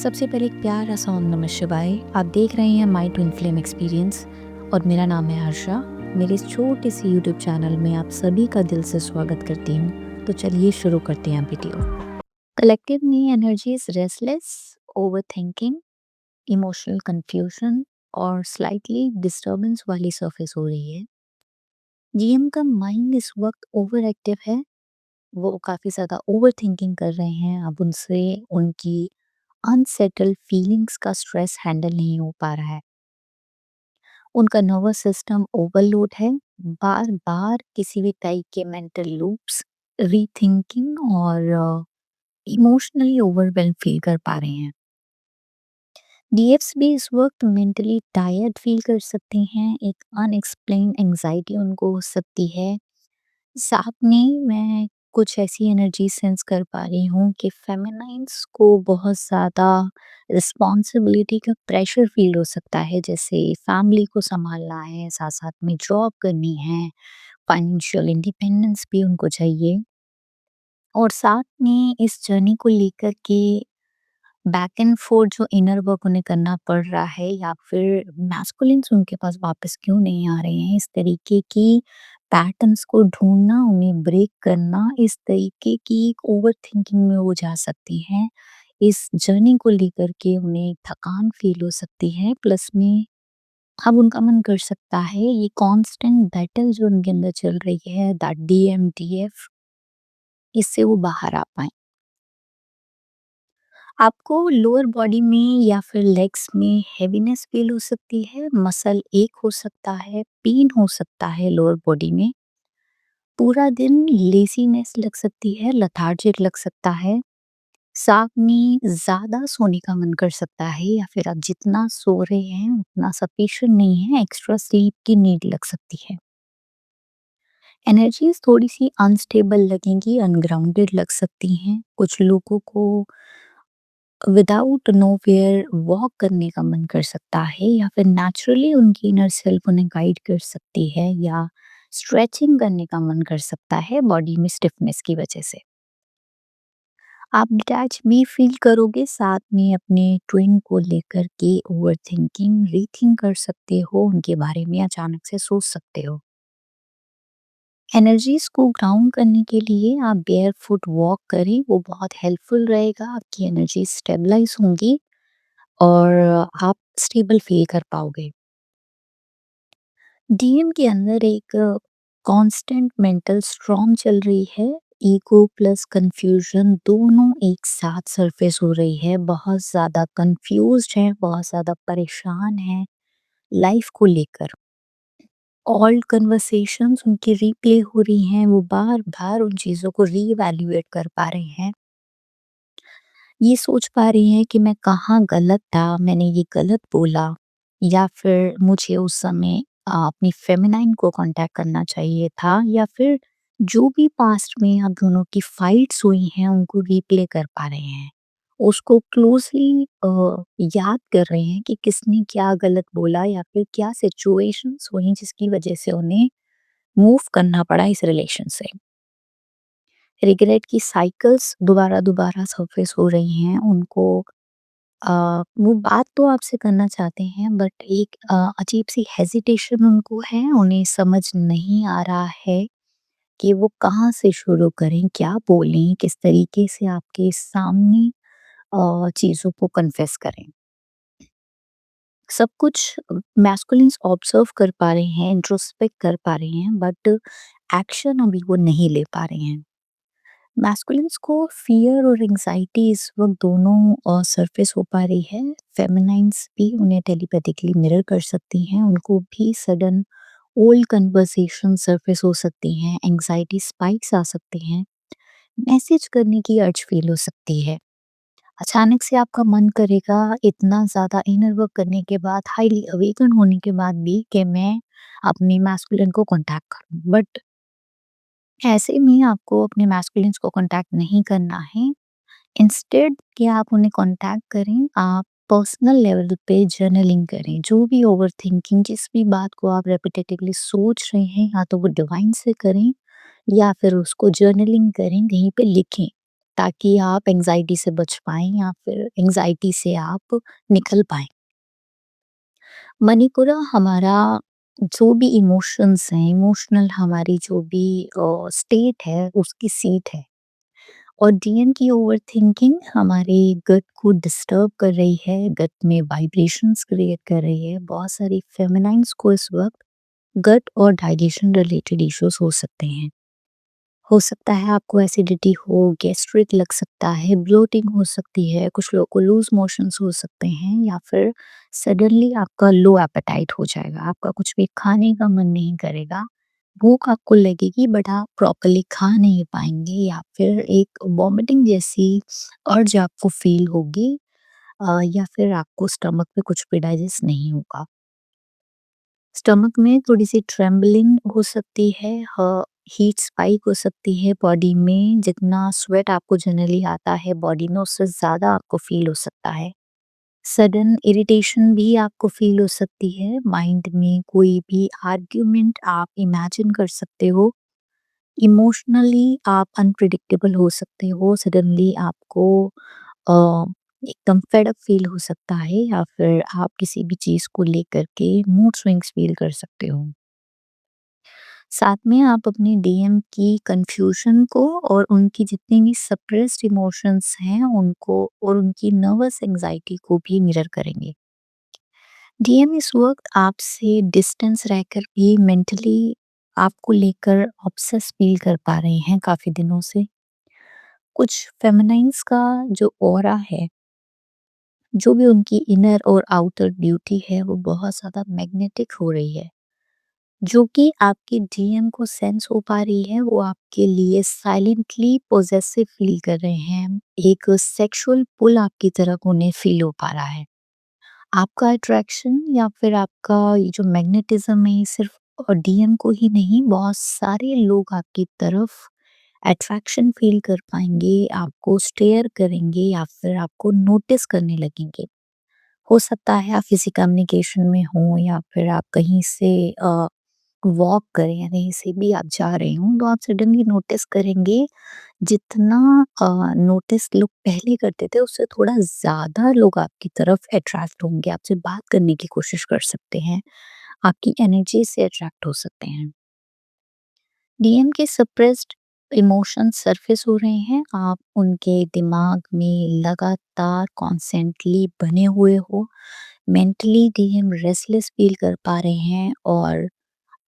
सबसे पहले एक प्यारा सा ओम नमः शिवाय। आप देख रहे हैं माय ट्विन फ्लेम एक्सपीरियंस और मेरा नाम है हर्षा। मेरे इस छोटे से यूट्यूब चैनल में आप सभी का दिल से स्वागत करती हूँ। तो चलिए शुरू करते हैं वीडियो। कलेक्टिव में energy is restless, overthinking, emotional confusion और स्लाइटली डिस्टर्बेंस वाली सरफेस हो रही है। जीएम का माइंड इस वक्त ओवर एक्टिव है। वो काफ़ी ज़्यादा ओवरथिंकिंग कर रहे हैं। अब उनसे उनकी अनसेटल्ड फीलिंग्स का स्ट्रेस हैंडल नहीं हो पा रहा है। उनका नर्वस सिस्टम ओवरलोड है। बार-बार किसी भी टाइप के मेंटल लूप्स, रीथिंकिंग और इमोशनली ओवरवेल्म फील कर पा रहे हैं। डीएफ्स भी इस वक्त मेंटली टायर्ड फील कर सकते हैं। एक अनएक्सप्लेन्ड एंग्जायटी उनको हो सकती है। साथ में मैं कुछ ऐसी एनर्जी सेंस कर पा रही हूँ कि फेमिनाइन्स को बहुत ज़्यादा रिस्पॉन्सिबिलिटी का प्रेशर फील हो सकता है। जैसे फैमिली को संभालना है, साथ साथ में जॉब करनी है, फाइनेंशियल इंडिपेंडेंस भी उनको चाहिए। और साथ में इस जर्नी को लेकर के बैक एंड फोर्थ जो इनर वर्क उन्हें करना पड़ रहा है, या फिर मैस्कुलिन्स उनके पास वापस क्यों नहीं आ रहे हैं, इस तरीके की पैटर्न्स को ढूंढना, उन्हें ब्रेक करना, इस तरीके की एक ओवर थिंकिंग में वो जा सकती हैं। इस जर्नी को लेकर के उन्हें थकान फील हो सकती है। प्लस में अब उनका मन कर सकता है ये कांस्टेंट बैटल जो उनके अंदर चल रही है, दैट डीएमडीएफ, इससे वो बाहर आ पाए। आपको लोअर बॉडी में या फिर लेग्स में हेवीनेस फील हो सकती है, मसल एक हो सकता है, पेन हो सकता है लोअर बॉडी में। पूरा दिन लेजीनेस लग सकती है, लेथार्जिक लग सकता है। साथ में ज़्यादा सोने का मन कर सकता है, या फिर आप जितना सो रहे हैं उतना सफिशिएंट नहीं है, एक्स्ट्रा स्लीप की नीड लग सकती है। एनर्जीज थोड़ी सी अनस्टेबल लगेंगी, अनग्राउंडेड लग सकती हैं। कुछ लोगों को विदाउट नोवेयर वॉक करने का मन कर सकता है, या फिर नेचुरली उनकी इनर सेल्फ उन्हें गाइड कर सकती है, या स्ट्रेचिंग करने का मन कर सकता है बॉडी में स्टिफनेस की वजह से। आप डिटैच भी फील करोगे, साथ में अपने ट्विन को लेकर के ओवरथिंकिंग, रीथिंक कर सकते हो, उनके बारे में अचानक से सोच सकते हो। एनर्जीज को ग्राउंड करने के लिए आप बेयर फुट वॉक करें, वो बहुत हेल्पफुल रहेगा। आपकी एनर्जी स्टेबलाइज होंगी और आप स्टेबल फील कर पाओगे। डीएम के अंदर एक कांस्टेंट मेंटल स्ट्रॉम चल रही है। ईगो प्लस कंफ्यूजन दोनों एक साथ सरफेस हो रही है। बहुत ज़्यादा कंफ्यूज्ड है, बहुत ज़्यादा परेशान है लाइफ को लेकर। ओल्ड कन्वर्सेशंस उनकी रीप्ले हो रही हैं, वो बार-बार उन चीज़ों को रीवैल्यूएट कर पा रहे हैं। ये सोच पा रही हैं कि मैं कहाँ गलत था, मैंने ये गलत बोला, या फिर मुझे उस समय अपनी फेमिनाइन को कॉन्टैक्ट करना चाहिए था, या फिर जो भी पास्ट में आप दोनों की फाइट्स हुई हैं उनको रीप्ले कर पा रहे हैं। उसको क्लोज़ली याद कर रहे हैं कि किसने क्या गलत बोला, या फिर क्या सिचुएशंस हुई जिसकी वजह से उन्हें मूव करना पड़ा इस रिलेशन से। रिग्रेट की साइकिल्स दोबारा-दोबारा सरफेस हो रही हैं उनको। अ, वो बात तो आपसे करना चाहते हैं, बट एक अजीब-सी हेजिटेशन उनको है, उन्हें समझ नहीं आ रहा है कि वो कहाँ से शुरू करें, क्या बोलें, किस तरीके से आपके सामने चीज़ों को कन्फेस करें। सब कुछ मैस्कुलिन्स ऑब्जर्व कर पा रहे हैं, इंट्रोस्पेक्ट कर पा रहे हैं, बट एक्शन अभी वो नहीं ले पा रहे हैं। मैस्कुलिन्स को फियर और एंग्जाइटी इस वक्त दोनों सरफेस हो पा रही है। फेमिनाइन्स भी उन्हें टेलीपैथिकली मिरर कर सकती हैं, उनको भी सडन ओल्ड कन्वर्सेशन सरफेस हो सकती हैं, एंग्जाइटी स्पाइक्स आ सकते हैं, मैसेज करने की अर्ज फील हो सकती है। अचानक से आपका मन करेगा इतना ज़्यादा इनर वर्क करने के बाद, हाईली अवेकन होने के बाद भी, कि मैं अपने मैस्कुलिन को कॉन्टैक्ट करूँ, बट ऐसे में आपको अपने मैस्कुलिन्स को कॉन्टैक्ट नहीं करना है। इंस्टेड कि आप उन्हें कॉन्टैक्ट करें, आप पर्सनल लेवल पे जर्नलिंग करें। जो भी ओवरथिंकिंग, जिस भी बात को आप रेपिटेटिवली सोच रहे हैं, या तो वो डिवाइन से करें, या फिर उसको जर्नलिंग करें, कहीं पे लिखें। ताकि आप एंग्ज़ायटी से बच पाएँ या फिर एंग्ज़ायटी से आप निकल पाएँ। मणिपुरा हमारा जो भी इमोशंस हैं, इमोशनल हमारी जो भी स्टेट है, उसकी सीट है। और डीएन की ओवरथिंकिंग हमारे गट को डिस्टर्ब कर रही है, गट में वाइब्रेशंस क्रिएट कर रही है। बहुत सारी फेमिनाइन्स को इस वक़्त गट और डाइजेशन रिलेटेड इश्यूज़ हो सकते हैं। हो सकता है आपको एसिडिटी हो, गैस्ट्रिक लग सकता है, ब्लोटिंग हो सकती है, कुछ लोगों को लूज़ मोशंस हो सकते हैं या फिर सडनली आपका लो एपेटाइट हो जाएगा, आपका कुछ भी खाने का मन नहीं करेगा। भूख आपको लगेगी बट आप प्रॉपर्ली खा नहीं पाएँगे या फिर एक वॉमिटिंग जैसी अर्ज आपको फ़ील होगी या फिर आपको स्टमक में कुछ भी डाइजेस्ट नहीं होगा। स्टमक में थोड़ी-सी ट्रेम्बलिंग हो सकती है, हीट स्पाइक हो सकती है बॉडी में, जितना स्वेट आपको जनरली आता है बॉडी में उससे ज़्यादा आपको फ़ील हो सकता है। सडन इरिटेशन भी आपको फ़ील हो सकती है, माइंड में कोई भी आर्ग्यूमेंट आप इमेजिन कर सकते हो। इमोशनली आप अनप्रेडिक्टेबल हो सकते हो, सडनली आपको अ, एकदम फेड अप फ़ील हो सकता है या फिर आप किसी भी चीज़ को लेकर के मूड स्विंग्स फ़ील कर सकते हो। साथ में आप अपने डीएम की कन्फ्यूज़न को और उनकी जितनी भी सप्रेस्ड इमोशंस हैं उनको और उनकी नर्वस एंग्ज़ायटी को भी मिरर करेंगे। डीएम इस वक़्त आपसे डिस्टेंस रहकर भी मेंटली आपको लेकर ऑब्सेस फ़ील कर पा रहे हैं काफ़ी दिनों से। कुछ फेमिनाइन्स का जो ऑरा है, जो भी उनकी इनर और आउटर ब्यूटी है वो बहुत ज़्यादा मैग्नेटिक हो रही है। जो कि आपके डीएम को सेंस हो पा रही है, वो आपके लिए साइलेंटली पॉसेसिव फील कर रहे हैं। एक सेक्सुअल पुल आपकी तरफ उन्हें फील हो पा रहा है। आपका अट्रैक्शन या फिर आपका ये जो मैग्नेटिज़्म है, ये सिर्फ़ डीएम को ही नहीं, बहुत सारे लोग आपकी तरफ अट्रैक्शन फील कर पाएँगे, आपको स्टेयर करेंगे या फिर आपको नोटिस करने लगेंगे। हो सकता है आप किसी कम्युनिकेशन में हों या फिर आप कहीं से वॉक करें या कहीं से भी आप जा रहे हों तो आप सडनली नोटिस करेंगे जितना नोटिस लोग पहले करते थे उससे थोड़ा ज़्यादा लोग आपकी तरफ अट्रैक्ट होंगे, आपसे बात करने की कोशिश कर सकते हैं, आपकी एनर्जी से अट्रैक्ट हो सकते हैं। डीएम के सप्रेस्ड इमोशंस सरफेस हो रहे हैं, आप उनके दिमाग में लगातार कॉन्स्टेंटली बने हुए हो, मेंटली डीएम रेस्टलेस फील कर पा रहे हैं और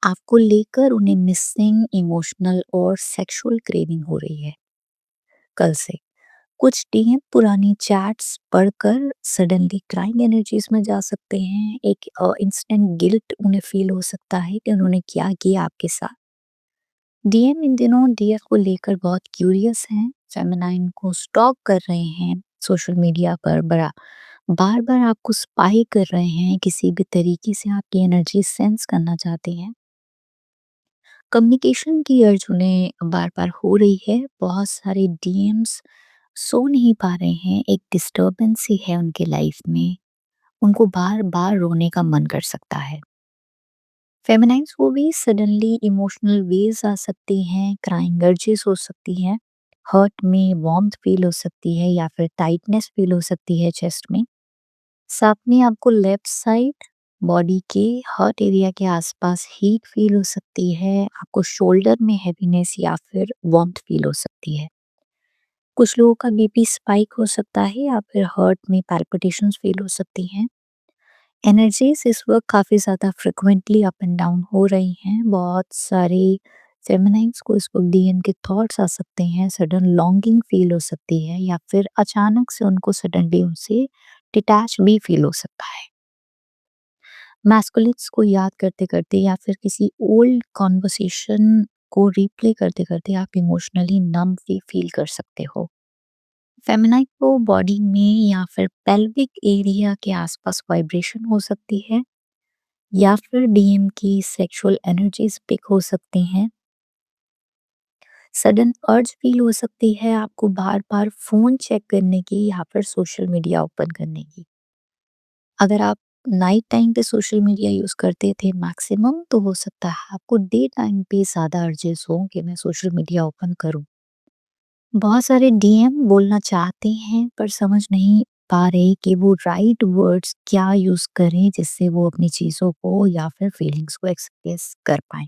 आपको लेकर उन्हें मिसिंग इमोशनल और सेक्सुअल क्रेविंग हो रही है कल से। कुछ डीएम पुरानी चैट्स पढ़कर सडनली क्राइम एनर्जीज में जा सकते हैं, एक इंस्टेंट गिल्ट उन्हें फील हो सकता है कि उन्होंने क्या किया आपके साथ। डीएम इन दिनों डीएफ को लेकर बहुत क्यूरियस हैं, फेमिनाइन को स्टॉक कर रहे हैं सोशल मीडिया पर, बड़ा बार बार आपको स्पाई कर रहे हैं, किसी भी तरीके से आपकी एनर्जी सेंस करना चाहते हैं। कम्युनिकेशन की अर्ज उन्हें बार-बार हो रही है। बहुत सारे डीएम्स सो नहीं पा रहे हैं, एक डिस्टर्बेंस सी है उनके लाइफ में। उनको बार-बार रोने का मन कर सकता है। फेमिनाइन्स को भी सडनली इमोशनल वेव्स आ सकती हैं, क्राइंग अर्जेस हो सकती हैं, हर्ट में वार्म्थ फील हो सकती है या फिर टाइटनेस फील हो सकती है चेस्ट में। साथ में आपको लेफ्ट साइड बॉडी के हर्ट एरिया के आसपास हीट फील हो सकती है, आपको शोल्डर में हैवीनेस या फिर वार्म्थ फील हो सकती है। कुछ लोगों का बीपी स्पाइक हो सकता है या फिर हर्ट में पैल्पिटेशंस फील हो सकती हैं। एनर्जीज इस वक्त काफ़ी ज़्यादा फ्रिक्वेंटली अप एंड डाउन हो रही हैं। बहुत सारे फेमिनाइन्स को इस वक्त डीएम के थॉट्स आ सकते हैं, सडन लॉन्गिंग फील हो सकती है या फिर अचानक से उनको सडनली उनसे डिटैच भी फील हो सकता है। मैस्कुलिन्स को याद करते-करते या फिर किसी ओल्ड कन्वर्सेशन को रिप्ले करते-करते आप इमोशनली नम भी फील कर सकते हो। फेमिनाइन को बॉडी में या फिर पेल्विक एरिया के आसपास वाइब्रेशन हो सकती है या फिर डीएम की सेक्सुअल एनर्जीज पिक हो सकती हैं। सडन अर्ज फील हो सकती है आपको बार-बार फ़ोन चेक करने की या फिर सोशल मीडिया ओपन करने की। अगर आप नाइट टाइम पे सोशल मीडिया यूज़ करते थे मैक्सिमम तो हो सकता है आपको डे टाइम पे ज़्यादा अर्जेस हो कि मैं सोशल मीडिया ओपन करूँ। बहुत सारे डीएम बोलना चाहते हैं पर समझ नहीं पा रहे कि वो राइट वर्ड्स क्या यूज़ करें जिससे वो अपनी चीज़ों को या फिर फीलिंग्स को एक्सप्रेस कर पाएँ।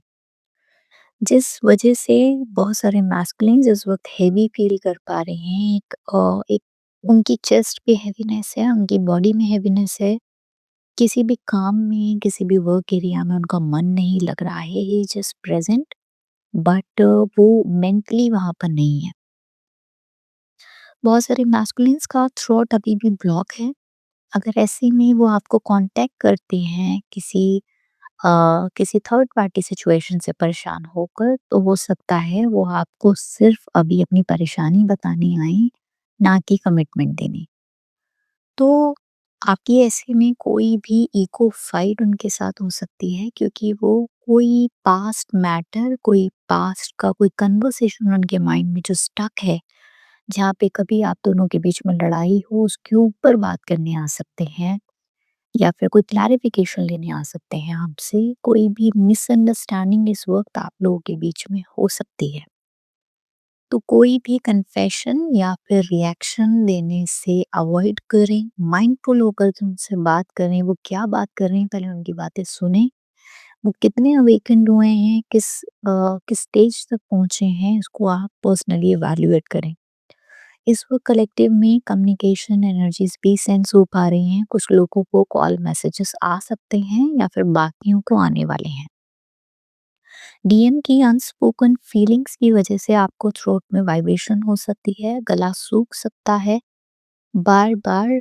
जिस वजह से बहुत सारे मैस्कुलिन्स इस वक़्त हेवी फ़ील कर पा रहे हैं। एक उनकी चेस्ट पे हेवीनेस है, उनकी बॉडी में हेवीनेस है। किसी भी काम में, किसी भी वर्क एरिया में उनका मन नहीं लग रहा है। He is just present but वो मेंटली वहाँ पर नहीं है। बहुत सारे मैस्कुलिन्स का थ्रोट अभी भी ब्लॉक है। अगर ऐसे में वो आपको कॉन्टैक्ट करते हैं किसी थर्ड पार्टी सिचुएशन से परेशान होकर, तो हो सकता है वो आपको सिर्फ़ अभी अपनी परेशानी बताने आएँ, ना कि कमिटमेंट देने। तो आपकी ऐसे में कोई भी ईगो फाइट उनके साथ हो सकती है क्योंकि वो कोई पास्ट मैटर, कोई पास्ट का कोई कन्वर्सेशन उनके माइंड में जो स्टक है, जहाँ पे कभी आप दोनों के बीच में लड़ाई हो, उसके ऊपर बात करने आ सकते हैं या फिर कोई क्लैरिफ़िकेशन लेने आ सकते हैं आपसे। कोई भी मिसअंडरस्टैंडिंग इस वक़्त आप लोगों के बीच में हो सकती है। तो कोई भी कन्फेशन या फिर रिएक्शन देने से अवॉइड करें, माइंडफुल होकर के उनसे बात करें, वो क्या बात कर रहे हैं पहले उनकी बातें सुनें, वो कितने अवेकेन्ड हुए हैं, किस स्टेज तक पहुँचे हैं, इसको आप पर्सनली इवैल्यूएट करें। इस वक़्त कलेक्टिव में कम्युनिकेशन एनर्जीज़ भी सेंस हो पा रही हैं, कुछ लोगों को कॉल मैसेजेस आ सकते हैं या फिर बाकियों को आने वाले हैं। डीएम की अनस्पोकन फीलिंग्स की वजह से आपको थ्रोट में वाइब्रेशन हो सकती है, गला सूख सकता है, बार-बार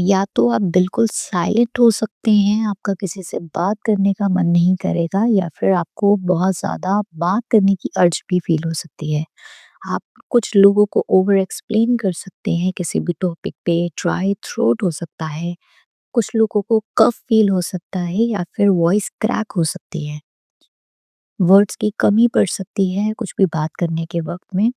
या तो आप बिल्कुल साइलेंट हो सकते हैं, आपका किसी से बात करने का मन नहीं करेगा या फिर आपको बहुत ज़्यादा बात करने की अर्ज भी फ़ील हो सकती है। आप कुछ लोगों को ओवर एक्सप्लेन कर सकते हैं किसी भी टॉपिक पे, ड्राई थ्रोट हो सकता है, कुछ लोगों को कफ फ़ील हो सकता है या फिर वॉइस क्रैक हो सकती है। वर्ड्स की कमी पड़ सकती है कुछ भी बात करने के वक़्त में।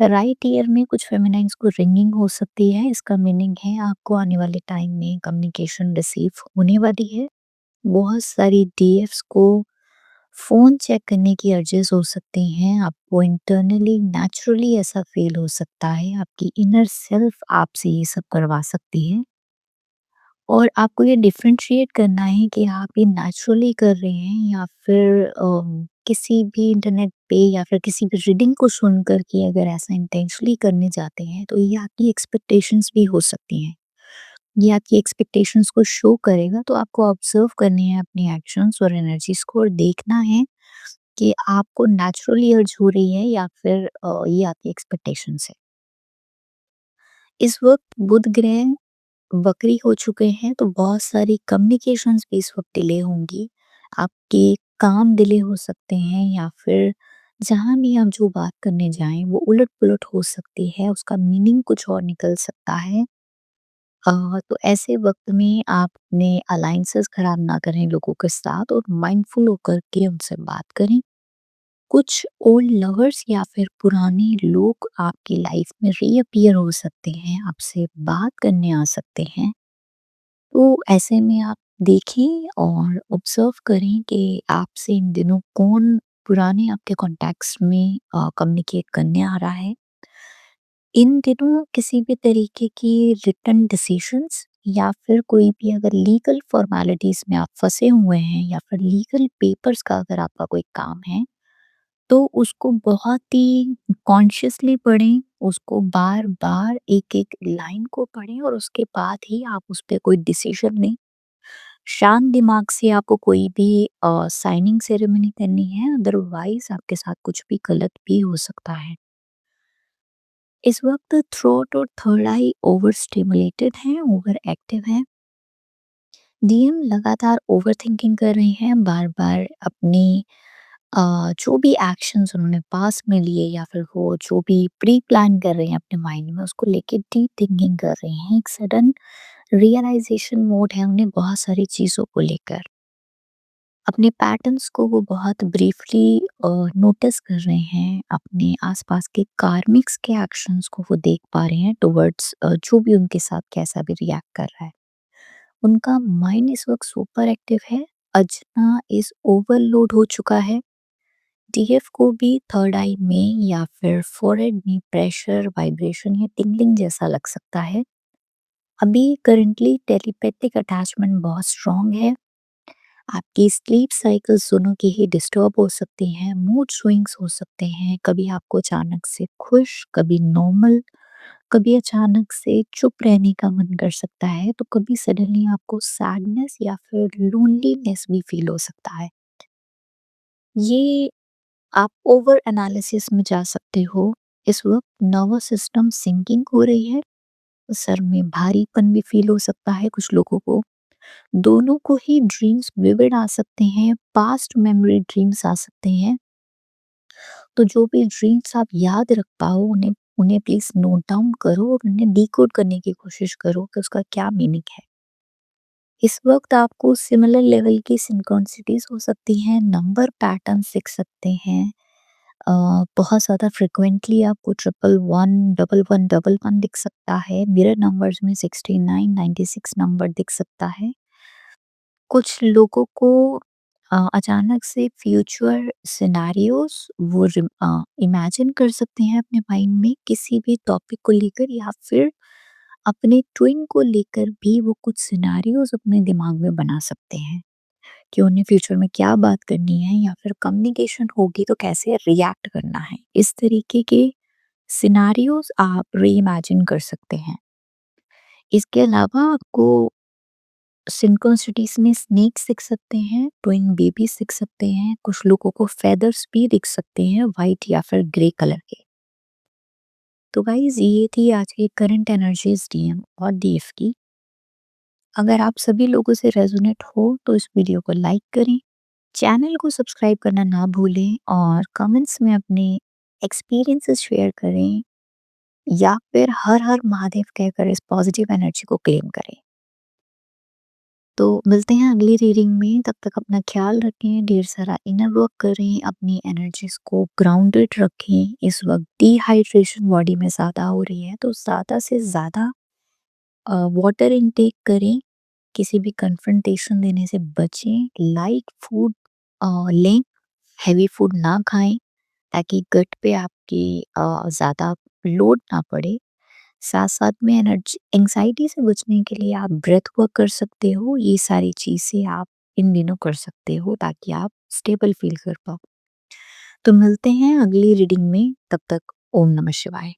राइट ईयर में कुछ फेमिनाइन्स को रिंगिंग हो सकती है, इसका मीनिंग है आपको आने वाले टाइम में कम्युनिकेशन रिसीव होने वाली है। बहुत सारी डीएफ्स को फ़ोन चेक करने की अर्जेस हो सकती हैं, आपको इंटरनली नेचुरली ऐसा फ़ील हो सकता है, आपकी इनर सेल्फ आपसे ये सब करवा सकती है। और आपको ये डिफरेंशिएट करना है कि आप ये नेचुरली कर रहे हैं या फिर किसी भी इंटरनेट पे या फिर किसी भी रीडिंग को सुनकर के अगर ऐसा इंटेंशनली करने जाते हैं तो ये आपकी एक्सपेक्टेशंस भी हो सकती हैं। ये आपकी एक्सपेक्टेशंस को शो करेगा तो आपको ऑब्जर्व करने हैं अपनी एक्शंस और एनर्जीज को और देखना है कि आपको नेचुरली अर्ज हो रही है या फिर ये आपकी एक्सपेक्टेशंस है। इस वक्त बुध ग्रह वक्री हो चुके हैं तो बहुत सारी कम्युनिकेशंस भी इस वक्त डिले होंगी। आपके काम डिले हो सकते हैं या फिर जहाँ भी आप जो बात करने जाएँ वो उलट-पुलट हो सकती है, उसका मीनिंग कुछ और निकल सकता है। तो ऐसे वक़्त में आप अपने अलायंसेस खराब ना करें लोगों के साथ और माइंडफुल होकर के उनसे बात करें। कुछ ओल्ड लवर्स या फिर पुराने लोग आपकी लाइफ में रीअपीयर हो सकते हैं, आपसे बात करने आ सकते हैं। तो ऐसे में आप देखें और ऑब्जर्व करें कि आपसे इन दिनों कौन पुराने आपके कॉन्टैक्ट्स में कम्युनिकेट करने आ रहा है। इन दिनों किसी भी तरीके की रिटन डिसीजंस या फिर कोई भी अगर लीगल फॉर्मेलिटीज़ में आप फँसे हुए हैं या फिर लीगल पेपर्स का अगर आपका कोई काम है, तो उसको बहुत ही कॉन्शियसली पढ़ें, उसको बार-बार एक-एक लाइन को पढ़ें और उसके बाद ही आप उस पे कोई डिसीजन लें। शांत दिमाग से आपको कोई भी साइनिंग सेरेमनी करनी है, अदरवाइज़ आपके साथ कुछ भी गलत भी हो सकता है। इस वक़्त थ्रोट और थर्ड आई ओवर स्टिमुलेटेड हैं, ओवर एक्टिव हैं। डीएम लगातार ओवरथिंकिंग कर रहे हैं, बार-बार अपनी जो भी एक्शंस उन्होंने पास्ट में लिए या फिर वो जो भी प्री प्लान कर रहे हैं अपने माइंड में उसको लेके डीप थिंकिंग कर रहे हैं। एक सडन रियलाइज़ेशन मोड है उन्हें बहुत सारी चीज़ों को लेकर। अपने पैटर्न्स को वो बहुत ब्रीफली नोटिस कर रहे हैं, अपने आसपास के कार्मिक्स के एक्शंस को वो देख पा रहे हैं टुवर्ड्स जो भी उनके साथ कैसा भी रिएक्ट कर रहा है। उनका माइंड इस वक़्त सुपर एक्टिव है, अजना इज़ ओवरलोड हो चुका है। एसडीएफ को भी थर्ड आई में या फिर फोरहेड में प्रेशर, वाइब्रेशन या टिंगलिंग जैसा लग सकता है। अभी करंटली टेलीपैथिक अटैचमेंट बहुत स्ट्रांग है। आपकी स्लीप साइकिल्स दोनों की ही डिस्टर्ब हो सकती हैं, मूड स्विंग्स हो सकते हैं, कभी आपको अचानक से खुश, कभी नॉर्मल, कभी अचानक से चुप रहने का मन कर सकता है, तो कभी सडनली आपको सैडनेस या फिर लोनलीनेस भी फील हो सकता है। ये आप ओवर एनालिसिस में जा सकते हो। इस वक़्त नर्वस सिस्टम सिंकिंग हो रही है, सर में भारीपन भी फील हो सकता है कुछ लोगों को। दोनों को ही ड्रीम्स विविड आ सकते हैं, पास्ट मेमोरी ड्रीम्स आ सकते हैं। तो जो भी ड्रीम्स आप याद रख पाओ उन्हें उन्हें प्लीज़ नोट डाउन करो और उन्हें डिकोड करने की कोशिश करो कि उसका क्या मीनिंग है। इस वक़्त आपको सिमिलर लेवल की सिंक्रोनिसिटीज़ हो सकती हैं, नंबर पैटर्न्स दिख सकते हैं। अ, बहुत ज़्यादा फ्रीक्वेंटली आपको 111, 11, 11 दिख सकता है। मिरर नंबर्स में 69, 96 नंबर दिख सकता है। कुछ लोगों को अचानक से फ्यूचर सिनेरियोज़ वो इमेजिन कर सकते हैं अपने माइंड में किसी भी टॉपिक को लेकर या फिर अपने ट्विन को लेकर भी वो कुछ सिनेरियोज़ अपने दिमाग में बना सकते हैं कि उन्हें फ्यूचर में क्या बात करनी है या फिर कम्युनिकेशन होगी तो कैसे रिएक्ट करना है। इस तरीके के सिनेरियोज़ आप रीइमेजिन कर सकते हैं। इसके अलावा आपको सिंक्रोनिसिटीज़ में स्नेक्स दिख सकते हैं, ट्विन बेबीज़ दिख सकते हैं, कुछ लोगों को फेदर्स भी दिख सकते हैं व्हाइट या फिर ग्रे कलर के। तो गाइज़ ये थी आज की करंट एनर्जीज़ डीएम और डीएफ की। अगर आप सभी लोगों से रेजोनेट हो तो इस वीडियो को लाइक करें, चैनल को सब्सक्राइब करना ना भूलें और कमेंट्स में अपने एक्सपीरियंसेस शेयर करें या फिर हर हर महादेव कहकर इस पॉजिटिव एनर्जी को क्लेम करें। तो मिलते हैं अगली रीडिंग में, तब तक अपना ख्याल रखें, ढेर सारा इनर वर्क करें, अपनी एनर्जीज को ग्राउंडेड रखें। इस वक्त डिहाइड्रेशन बॉडी में ज़्यादा हो रही है तो ज़्यादा से ज़्यादा वाटर इनटेक करें, किसी भी कन्फ्रंटेशन देने से बचें, लाइट फूड लें, हैवी फूड ना खाएं ताकि गट पे आपके ज़्यादा लोड ना पड़े। साथ-साथ में एनर्जी एंग्ज़ायटी से बचने के लिए आप ब्रेथ वर्क कर सकते हो। ये सारी चीज़ें आप इन दिनों कर सकते हो ताकि आप स्टेबल फ़ील कर पाओ। तो मिलते हैं अगली रीडिंग में, तब तक ओम नमः शिवाय।